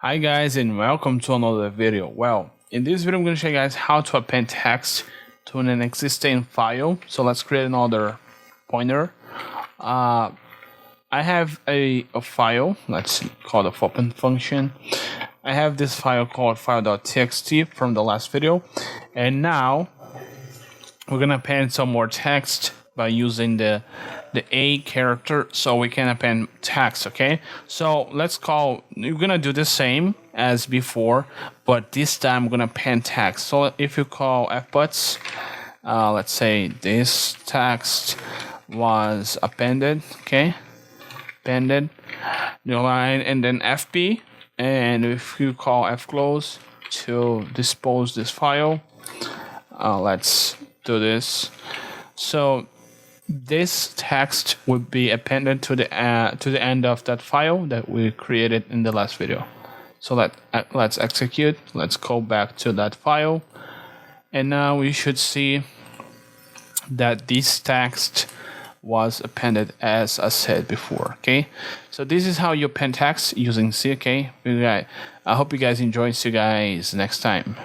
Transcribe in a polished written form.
Hi guys and welcome to another video. Well, in this video I'm going to show you guys how to append text to an existing file. So let's create another pointer. I have a file, let's call the fopen function. I have this file called file.txt from the last video, and now we're going to append some more text by using the A character, so we can append text. Okay, so you're gonna do the same as before, but this time we're gonna append text. So if you call fputs, let's say this text was appended. Okay, appended new line, and then fp, and if you call fclose to dispose this file, let's do this. So this text would be appended to the end of that file that we created in the last video. So let's execute. Let's go back to that file, and now we should see that this text was appended as I said before. Okay, so this is how you append text using C. Okay, I hope you guys enjoy. See you guys next time.